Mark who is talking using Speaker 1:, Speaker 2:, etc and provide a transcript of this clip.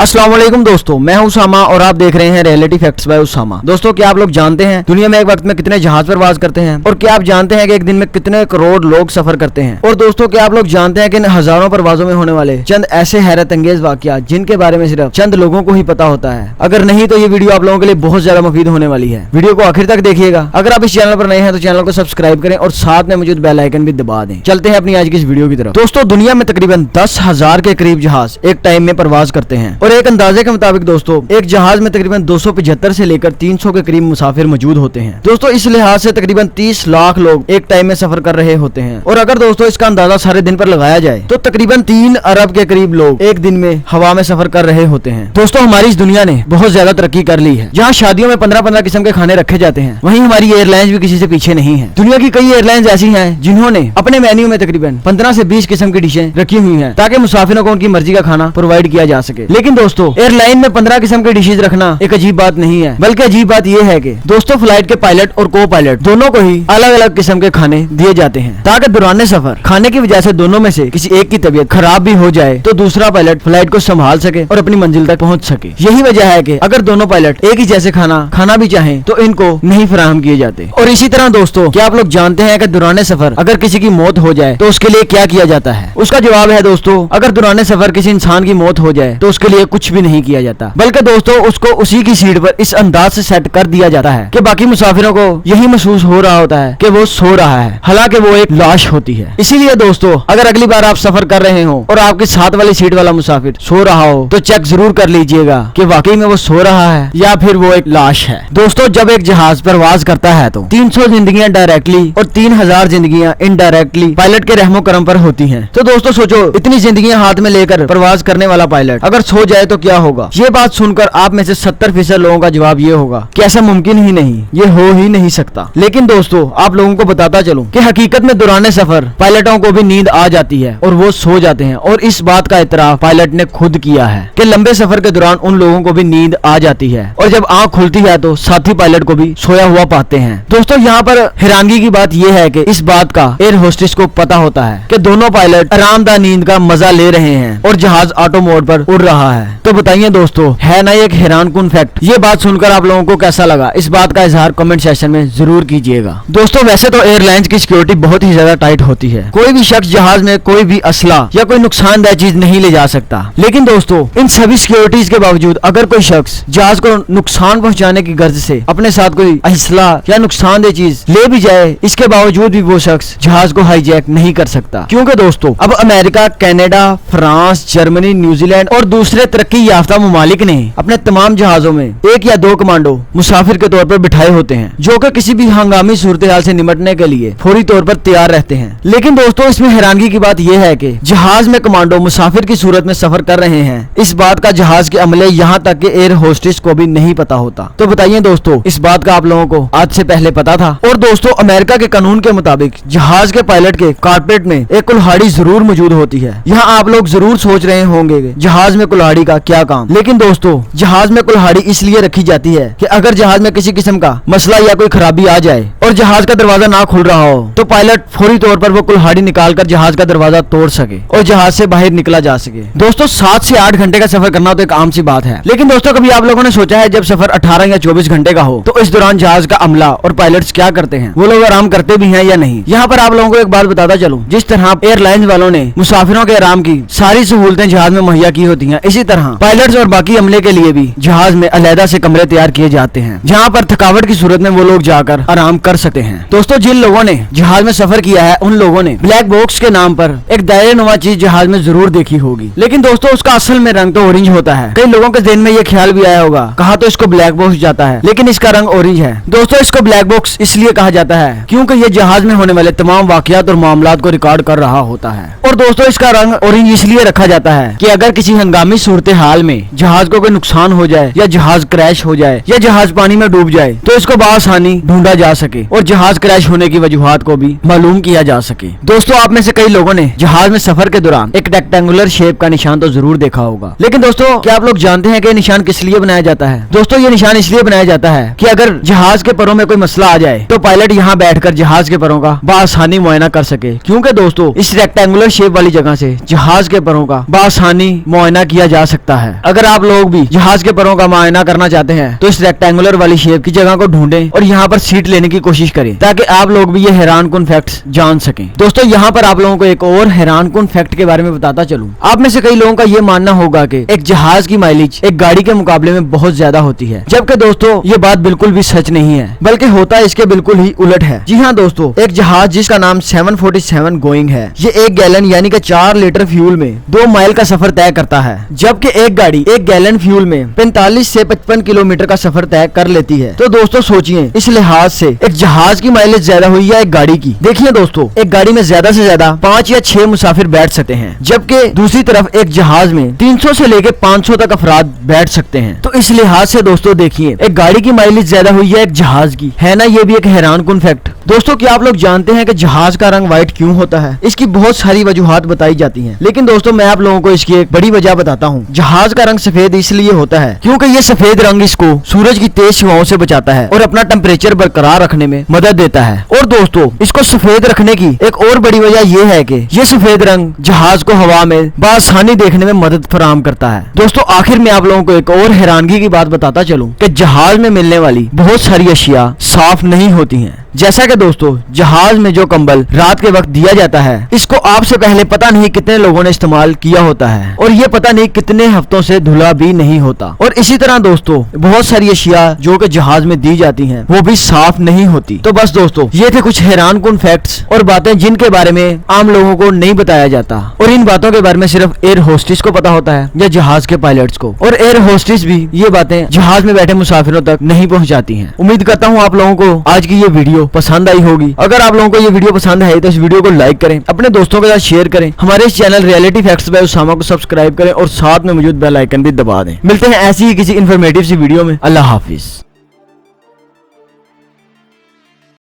Speaker 1: अस्सलाम वालेकुम दोस्तों, मैं हूं उसामा और आप देख रहे हैं रियलिटी फैक्ट्स बाय उसामा। दोस्तों, क्या आप लोग जानते हैं दुनिया में एक वक्त में कितने जहाज प्रवास करते हैं? और क्या आप जानते हैं कि एक दिन में कितने करोड़ लोग सफर करते हैं? और दोस्तों, क्या आप लोग जानते हैं कि इन हजारों परवाजों में होने वाले चंद ऐसे हैरत अंगेज वाकयात जिनके बारे में सिर्फ चंद लोगों को ही पता होता है? अगर नहीं तो ये वीडियो आप लोगों के लिए बहुत ज्यादा मुफीद होने वाली है। वीडियो को आखिर तक देखिएगा। अगर आप इस चैनल पर नए हैं तो चैनल को सब्सक्राइब करें और साथ में मौजूद बेल आइकन भी दबा दें। चलते हैं अपनी आज की इस वीडियो की तरफ। दोस्तों, दुनिया में तकरीबन 10,000 के करीब जहाज एक टाइम में परवाज करते हैं और एक अंदाजे के मुताबिक दोस्तों एक जहाज में तकरीबन 275 से लेकर 300 के करीब मुसाफिर मौजूद होते हैं। दोस्तों, इस लिहाज से तकरीबन 30 लाख लोग एक टाइम में सफर कर रहे होते हैं। और अगर दोस्तों इसका अंदाजा सारे दिन पर लगाया जाए तो तकरीबन 3 अरब के करीब लोग एक दिन में हवा में सफर कर रहे होते हैं। दोस्तों, हमारी इस दुनिया ने बहुत ज्यादा तरक्की कर ली है। जहाँ शादियों में 15-15 किस्म के खाने रखे जाते हैं, वहीं हमारी एयरलाइंस भी किसी से पीछे नहीं है। दुनिया की कई एयरलाइंस ऐसी हैं जिन्होंने अपने मेन्यू में तकरीबन 15 से 20 किस्म की डिशें रखी हुई हैं ताकि मुसाफिरों को उनकी मर्जी का खाना प्रोवाइड किया जा सके। लेकिन दोस्तों, एयरलाइन में 15 किस्म की डिशेज रखना एक अजीब बात नहीं है, बल्कि अजीब बात यह है कि दोस्तों फ्लाइट के पायलट और को पायलट दोनों को ही अलग अलग किस्म के खाने दिए जाते हैं ताकि दौरान सफर खाने की वजह से दोनों में से किसी एक की तबीयत खराब भी हो जाए तो दूसरा पायलट फ्लाइट को संभाल सके और अपनी मंजिल तक पहुंच सके। यही वजह है कि अगर दोनों पायलट एक ही जैसे खाना भी चाहें तो इनको नहीं फराहम किए जाते। और इसी तरह दोस्तों, क्या आप लोग जानते हैं कि दौरान सफर अगर किसी की मौत हो जाए तो उसके लिए क्या किया जाता है? उसका जवाब है दोस्तों, अगर दौरान सफर किसी इंसान की मौत हो जाए तो उसके लिए कुछ भी नहीं किया जाता, बल्कि दोस्तों उसको उसी की सीट पर इस अंदाज से सेट कर दिया जाता है कि बाकी मुसाफिरों को यही महसूस हो रहा होता है कि वो सो रहा है, हालांकि वो एक लाश होती है। इसीलिए दोस्तों, अगर अगली बार आप सफर कर रहे हो और आपके साथ वाली सीट वाला मुसाफिर सो रहा हो तो चेक जरूर कर लीजिएगा कि वाकई में वो सो रहा है या फिर वो एक लाश है। दोस्तों, जब एक जहाज परवाज करता है तो 300 जिंदगियां डायरेक्टली और 3000 जिंदगियां इनडायरेक्टली पायलट के रहमो करम पर होती हैं। तो दोस्तों सोचो, इतनी जिंदगियां हाथ में लेकर परवाज करने वाला पायलट अगर सो जाए तो क्या होगा? ये बात सुनकर आप में से 70% लोगों का जवाब ये होगा कि ऐसा मुमकिन ही नहीं, ये हो ही नहीं सकता। लेकिन दोस्तों, आप लोगों को बताता चलूं कि हकीकत में दौरान सफर पायलटों को भी नींद आ जाती है और वो सो जाते हैं। और इस बात का इतराफ पायलट ने खुद किया है कि लंबे सफर के दौरान उन लोगों को भी नींद आ जाती है और जब आंख खुलती है तो साथी पायलट को भी सोया हुआ पाते हैं। दोस्तों, यहाँ पर हैरानगी की बात यह है कि इस बात का एयर होस्टेस को पता होता है कि दोनों पायलट आरामदायक नींद का मजा ले रहे हैं और जहाज ऑटो मोड पर उड़ रहा है। तो बताइए दोस्तों, है ना एक हैरानकुन फैक्ट? ये बात सुनकर आप लोगों को कैसा लगा? इस बात का इजहार कमेंट सेक्शन में जरूर कीजिएगा। दोस्तों, वैसे तो एयरलाइंस की सिक्योरिटी बहुत ही ज्यादा टाइट होती है। कोई भी शख्स जहाज में कोई भी असला या कोई नुकसानदेह चीज नहीं ले जा सकता। लेकिन दोस्तों, इन सभी सिक्योरिटीज के बावजूद अगर कोई शख्स जहाज को नुकसान पहुंचाने की गर्ज से अपने साथ कोई असला या नुकसानदेह चीज ले भी जाए, इसके बावजूद भी वो शख्स जहाज को हाईजैक नहीं कर सकता। क्योंकि दोस्तों, अब America, Canada, France, Germany, New Zealand और दूसरे तरक्की याफ्ता ममालिक ने अपने तमाम जहाजों में 1 या 2 कमांडो मुसाफिर के तौर पर बिठाए होते हैं जो कि किसी भी हंगामी सूरत हाल से निपटने के लिए फौरी तौर पर तैयार रहते हैं। लेकिन दोस्तों, इसमें हैरानगी की बात यह है कि जहाज में कमांडो मुसाफिर की सूरत में सफर कर रहे हैं, इस बात का जहाज के अमले यहाँ तक कि एयर होस्टेस को भी नहीं पता होता। तो बताइए दोस्तों, इस बात का आप लोगों को आज से पहले पता था? और दोस्तों, अमेरिका के कानून के मुताबिक जहाज के पायलट के कारपेट में एक कुल्हाड़ी जरूर मौजूद होती है। यहाँ आप लोग जरूर सोच रहे होंगे जहाज में कुल्हाड़ी का क्या काम? लेकिन दोस्तों, जहाज में कुल्हाड़ी इसलिए रखी जाती है कि अगर जहाज में किसी किस्म का मसला या कोई खराबी आ जाए और जहाज का दरवाजा ना खुल रहा हो तो पायलट फौरी तौर पर वो कुल्हाड़ी निकालकर जहाज का दरवाजा तोड़ सके और जहाज से बाहर निकला जा सके। दोस्तों, 7 से 8 घंटे का सफर करना तो एक आम सी बात है। लेकिन दोस्तों, कभी आप लोगों ने सोचा है जब सफर 18 या 24 घंटे का हो तो इस दौरान जहाज का अमला और पायलट्स क्या करते हैं? वो लोग आराम करते भी हैं या नहीं? यहाँ पर आप लोगों को एक बात बताता चलूं, जिस तरह एयरलाइंस वालों ने मुसाफिरों के आराम की सारी सहूलतें जहाज में मुहैया की होती हैं, इसी तरह पायलट्स और बाकी अमले के लिए भी जहाज में अलहदा से कमरे तैयार किए जाते हैं जहाँ पर थकावट की सूरत में वो लोग जाकर आराम कर सकते हैं। दोस्तों, जिन लोगों ने जहाज में सफर किया है उन लोगों ने ब्लैक बॉक्स के नाम पर एक दायरे नुमा चीज जहाज में जरूर देखी होगी। लेकिन दोस्तों, उसका असल में रंग तो ऑरेंज होता है। कई लोगों के ज़हन में ये ख्याल भी आया होगा, कहा तो इसको ब्लैक बॉक्स जाता है, लेकिन इसका रंग ऑरेंज है। दोस्तों, इसको ब्लैक बॉक्स इसलिए कहा जाता है क्योंकि ये जहाज में होने वाले तमाम वाकयात और मामलात को रिकॉर्ड कर रहा होता है। और दोस्तों, इसका रंग ऑरेंज इसलिए रखा जाता है कि अगर किसी हंगामी सूरत हाल में जहाज को कोई नुकसान हो जाए या जहाज क्रैश हो जाए या जहाज पानी में डूब जाए तो इसको बआसानी ढूंढा जा सके और जहाज क्रैश होने की वजूहात को भी मालूम किया जा सके। दोस्तों, आप में से कई लोगों ने जहाज में सफर के दौरान एक रेक्टेंगुलर शेप का निशान तो जरूर देखा होगा। लेकिन दोस्तों, क्या आप लोग जानते हैं कि निशान किस लिए बनाया जाता है? दोस्तों, ये निशान इसलिए बनाया जाता है कि अगर जहाज के परों में कोई मसला आ जाए तो पायलट यहाँ बैठकर जहाज के परों का बआसानी मुआयना कर सके। क्योंकि दोस्तों इस रेक्टेंगुलर शेप वाली जगह से जहाज के परों का बआसानी मुआयना किया जा सकता है। अगर आप लोग भी जहाज के परों का मुआयना करना चाहते हैं तो इस रेक्टेंगुलर वाली शेप की जगह को ढूंढें और यहाँ पर सीट लेने की कोशिश करें ताकि आप लोग भी ये हैरान कुन फैक्ट्स जान सकें। दोस्तों यहाँ पर आप लोगों को एक और हैरान कुन फैक्ट के बारे में बताता चलूं। आप में से कई लोगों का ये मानना होगा कि एक जहाज की माइलेज एक गाड़ी के मुकाबले में बहुत ज्यादा होती है, जबकि दोस्तों ये बात बिल्कुल भी सच नहीं है, बल्कि होता इसके बिल्कुल ही उलट है। जी हाँ दोस्तों, एक जहाज जिसका नाम 747 गोइंग है, ये 1 गैलन यानी कि 4 लीटर फ्यूल में 2 माइल का सफर तय करता है, जबकि एक गाड़ी 1 गैलन फ्यूल में 45 से 55 किलोमीटर का सफर तय कर लेती है। तो दोस्तों सोचिए, इस लिहाज से एक जहाज की माइलेज ज्यादा हुई या एक गाड़ी की। देखिए दोस्तों, एक गाड़ी में ज्यादा से ज्यादा 5 या 6 मुसाफिर बैठ सकते हैं, जबकि दूसरी तरफ एक जहाज में 300 से लेके 500 तक अफराद बैठ सकते हैं। तो इस लिहाज से दोस्तों देखिए, एक गाड़ी की माइलेज ज्यादा हुई है एक जहाज की, है ना ये भी एक हैरान कुन फैक्ट। दोस्तों क्या आप लोग जानते हैं कि जहाज का रंग व्हाइट क्यों होता है? इसकी बहुत सारी वजूहात बताई जाती हैं, लेकिन दोस्तों मैं आप लोगों को इसकी एक बड़ी वजह बताता हूँ। जहाज का रंग सफेद इसलिए होता है क्योंकि ये सफेद रंग इसको सूरज की तेज हवाओं से बचाता है और अपना टेम्परेचर बरकरार रखने में मदद देता है। और दोस्तों इसको सफेद रखने की एक और बड़ी वजह ये है कि ये सफेद रंग जहाज को हवा में बआसानी देखने में मदद फराहम करता है। दोस्तों आखिर में आप लोगों को एक और हैरानगी की बात बताता चलूं कि जहाज में मिलने वाली बहुत सारी अशिया साफ नहीं होती हैं। जैसा कि दोस्तों जहाज में जो कंबल रात के वक्त दिया जाता है, इसको आपसे पहले पता नहीं कितने लोगों ने इस्तेमाल किया होता है और ये पता नहीं कितने हफ्तों से धुला भी नहीं होता। और इसी तरह दोस्तों बहुत सारी अशिया जो कि जहाज में दी जाती हैं वो भी साफ नहीं होती। तो बस दोस्तों ये थे कुछ हैरान कुन फैक्ट्स और बातें जिनके बारे में आम लोगों को नहीं बताया जाता, और इन बातों के बारे में सिर्फ एयर होस्टिस को पता होता है या जहाज के पायलट्स को, और एयर होस्टिस भी ये बातें जहाज में बैठे मुसाफिरों तक नहीं पहुंचाती हैं। उम्मीद करता हूँ आप लोगों को आज की ये वीडियो पसंद आई होगी। अगर आप लोगों को ये वीडियो पसंद है तो इस वीडियो को लाइक करें, अपने दोस्तों के साथ शेयर करें, हमारे इस channel reality facts by Usama को सब्सक्राइब करें और साथ में मौजूद बेल आइकन भी दबा दें। मिलते हैं ऐसी ही किसी इन्फॉर्मेटिव सी वीडियो में। अल्लाह हाफिज।